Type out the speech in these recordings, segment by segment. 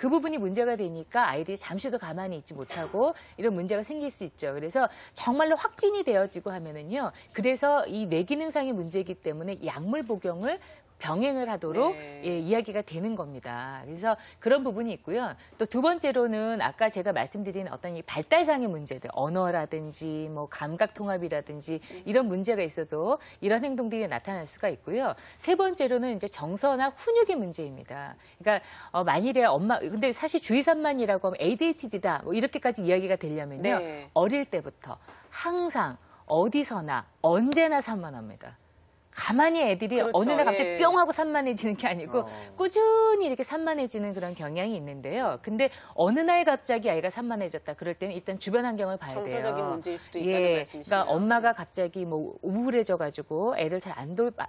그 부분이 문제가 되니까 아이들이 잠시도 가만히 있지 못하고 이런 문제가 생길 수 있죠. 그래서 정말로 확진이 되어지고 하면은요. 그래서 이 뇌기능상의 문제이기 때문에 약물 복용을 병행을 하도록 예, 이야기가 되는 겁니다. 그래서 그런 부분이 있고요. 또 두 번째로는 아까 제가 말씀드린 어떤 이 발달상의 문제들, 언어라든지 뭐 감각 통합이라든지 이런 문제가 있어도 이런 행동들이 나타날 수가 있고요. 세 번째로는 이제 정서나 훈육의 문제입니다. 그러니까 만일에 근데 사실 주의산만이라고 하면 ADHD다 뭐 이렇게까지 이야기가 되려면요. 어릴 때부터 항상 어디서나 언제나 산만합니다. 가만히 애들이 그렇죠. 어느 날 갑자기 뿅 하고 산만해지는 게 아니고 꾸준히 이렇게 산만해지는 그런 경향이 있는데요. 근데 어느 날 갑자기 아이가 산만해졌다. 그럴 때는 일단 주변 환경을 봐야 돼요. 정서적인 문제일 수도 있다는 말씀이시죠. 그러니까 엄마가 갑자기 뭐 우울해져가지고 애를 잘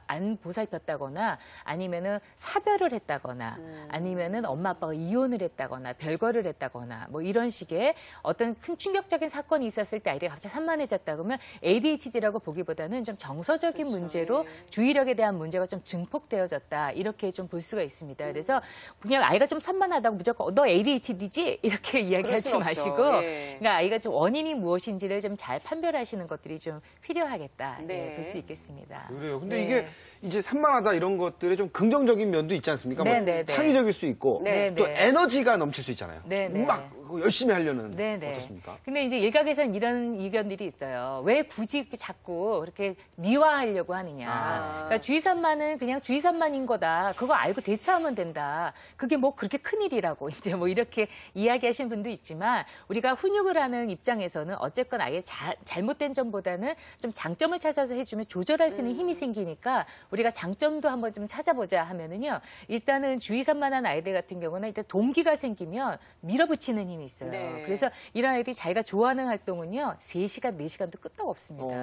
안 보살폈다거나 아니면은 사별을 했다거나 아니면은 엄마 아빠가 이혼을 했다거나 별거를 했다거나 뭐 이런 식의 어떤 큰 충격적인 사건이 있었을 때 아이가 갑자기 산만해졌다 그러면 ADHD라고 보기보다는 좀 정서적인 그렇죠. 문제로 주의력에 대한 문제가 좀 증폭되어졌다. 이렇게 좀 볼 수가 있습니다. 그래서 그냥 아이가 좀 산만하다고 무조건 너 ADHD지? 이렇게 이야기하지 마시고 그러니까 아이가 좀 원인이 무엇인지를 좀 잘 판별하시는 것들이 좀 필요하겠다. 볼 수 있겠습니다. 그래요. 근데 이게 이제 산만하다 이런 것들에 좀 긍정적인 면도 있지 않습니까? 뭐 창의적일 수 있고 또 에너지가 넘칠 수 있잖아요. 막 열심히 하려는 어떻습니까? 근데 이제 일각에서는 이런 의견들이 있어요. 왜 굳이 이렇게 자꾸 그렇게 미화하려고 하느냐. 그러니까 주의산만은 그냥 주의산만인 거다. 그거 알고 대처하면 된다. 그게 뭐 그렇게 큰일이라고 이제 뭐 이렇게 이야기하신 분도 있지만 우리가 훈육을 하는 입장에서는 어쨌건 아예 잘못된 점보다는 좀 장점을 찾아서 해주면 조절할 수 있는 힘이 생기니까 우리가 장점도 한번 좀 찾아보자 하면은요. 일단은 주의산만한 아이들 같은 경우는 일단 동기가 생기면 밀어붙이는 힘이 있어요. 그래서 이런 아이들이 자기가 좋아하는 활동은요. 3시간, 4시간도 끄떡 없습니다.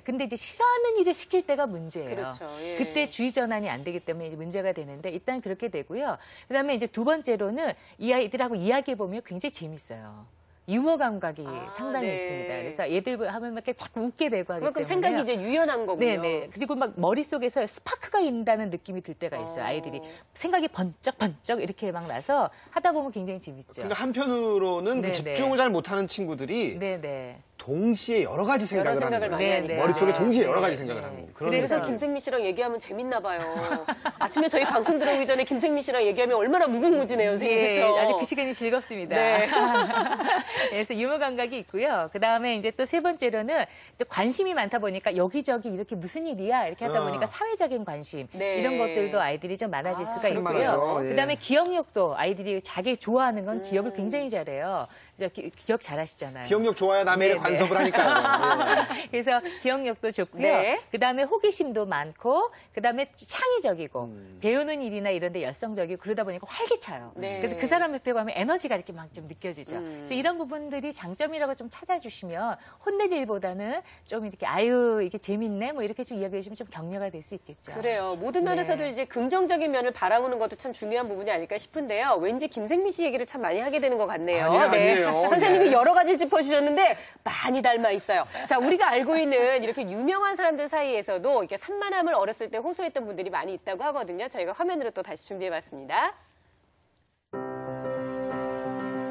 근데 이제 싫어하는 일을 시킬 때가 문제예요. 그렇죠. 그때 주의 전환이 안 되기 때문에 이제 문제가 되는데 일단 그렇게 되고요. 그다음에 이제 두 번째로는 이 아이들하고 이야기해보면 굉장히 재밌어요. 유머 감각이 상당히 있습니다. 그래서 얘들 하면 이렇게 자꾸 웃게 되고 하기 때문에. 생각이 이제 유연한 거고요. 그리고 막 머릿속에서 스파크가 있다는 느낌이 들 때가 있어요. 아이들이. 생각이 번쩍번쩍 이렇게 막 나서 하다 보면 굉장히 재밌죠. 그러니까 한편으로는 그 집중을 잘 못하는 친구들이 동시에 여러 가지 생각을 하는 거예요. 머릿속에 동시에 여러 가지 생각을 하는 거예요. 그래서 김생민 씨랑 얘기하면 재밌나 봐요. 아침에 저희 방송 들어오기 전에 김생민 씨랑 얘기하면 얼마나 무궁무진해요, 선생님. 그렇죠? 아주 그 시간이 즐겁습니다. 그래서 유머 감각이 있고요. 그다음에 이제 또 세 번째로는 또 관심이 많다 보니까 여기저기 이렇게 무슨 일이야 이렇게 하다 보니까 사회적인 관심 이런 것들도 아이들이 좀 많아질 수가 있고요. 그다음에 기억력도 아이들이 자기 좋아하는 건 기억을 굉장히 잘해요. 기억 잘하시잖아요. 기억력 좋아야 남의 일에 간섭을 하니까요. 그래서 기억력도 좋고요. 그다음에 호기심도 많고 그다음에 창의적이고 배우는 일이나 이런 데 열성적이고 그러다 보니까 활기차요. 그래서 그 사람 옆에 가면 에너지가 이렇게 막 좀 느껴지죠. 그래서 이런 부분들이 장점이라고 좀 찾아주시면 혼낼 일보다는 좀 이렇게 아유 이게 재밌네 뭐 이렇게 좀 이야기해 주시면 좀 격려가 될 수 있겠죠. 그래요. 모든 면에서도 이제 긍정적인 면을 바라보는 것도 참 중요한 부분이 아닐까 싶은데요. 왠지 김생민 씨 얘기를 참 많이 하게 되는 것 같네요. 아니에요. 선생님이 여러 가지를 짚어주셨는데 많이 닮아 있어요. 자, 우리가 알고 있는 이렇게 유명한 사람들 사이에서도 이렇게 산만함을 어렸을 때 호소했던 분들이 많이 있다고 하거든요. 저희가 화면으로 또 다시 준비해봤습니다.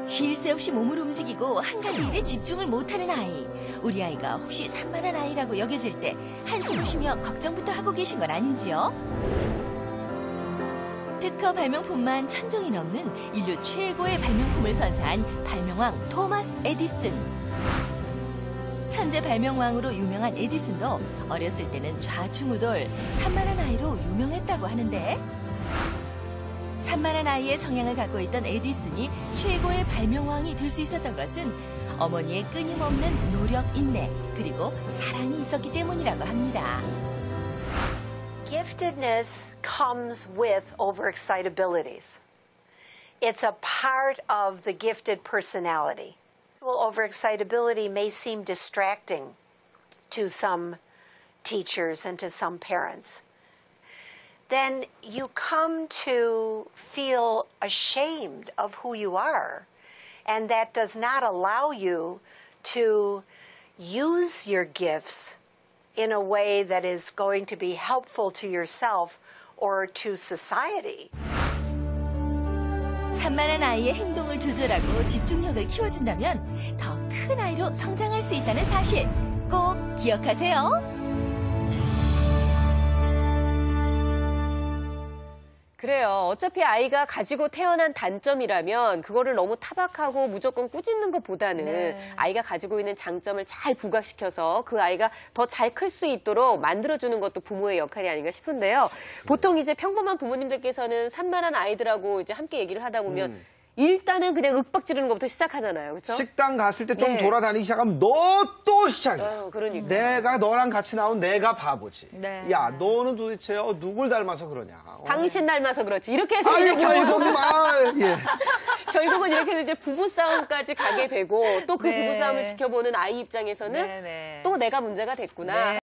쉴 새 없이 몸을 움직이고 한 가지 일에 집중을 못하는 아이. 우리 아이가 혹시 산만한 아이라고 여겨질 때 한숨을 쉬며 걱정부터 하고 계신 건 아닌지요? 특허 발명품만 1000종이 넘는 인류 최고의 발명품을 선사한 발명왕 토마스 에디슨. 천재 발명왕으로 유명한 에디슨도 어렸을 때는 좌충우돌 산만한 아이로 유명했다고 하는데 산만한 아이의 성향을 갖고 있던 에디슨이 최고의 발명왕이 될 수 있었던 것은 어머니의 끊임없는 노력, 인내, 그리고 사랑이 있었기 때문이라고 합니다. Giftedness comes with overexcitabilities. It's a part of the gifted personality. Well, overexcitability may seem distracting to some teachers and to some parents. Then you come to feel ashamed of who you are, and that does not allow you to use your gifts in a way that is going to be helpful to yourself or to society. 산만한 아이의 행동을 조절하고 집중력을 키워준다면 더 큰 아이로 성장할 수 있다는 사실 꼭 기억하세요. 그래요. 어차피 아이가 가지고 태어난 단점이라면 그거를 너무 타박하고 무조건 꾸짖는 것보다는 네. 아이가 가지고 있는 장점을 잘 부각시켜서 그 아이가 더 잘 클 수 있도록 만들어주는 것도 부모의 역할이 아닌가 싶은데요. 보통 이제 평범한 부모님들께서는 산만한 아이들하고 이제 함께 얘기를 하다 보면 일단은 그냥 윽박 지르는 것부터 시작하잖아요. 그렇죠? 식당 갔을 때 좀 네. 돌아다니기 시작하면 너 또 시작이야. 그러니까. 내가 너랑 같이 나온 내가 바보지. 네. 야, 너는 도대체 누굴 닮아서 그러냐. 당신 닮아서 그렇지. 이렇게 해서 이제 아이고, 정말. 예. 결국은 이렇게 해서 이제 부부싸움까지 가게 되고 또 그 네. 부부싸움을 지켜보는 아이 입장에서는 네, 네. 또 내가 문제가 됐구나. 네.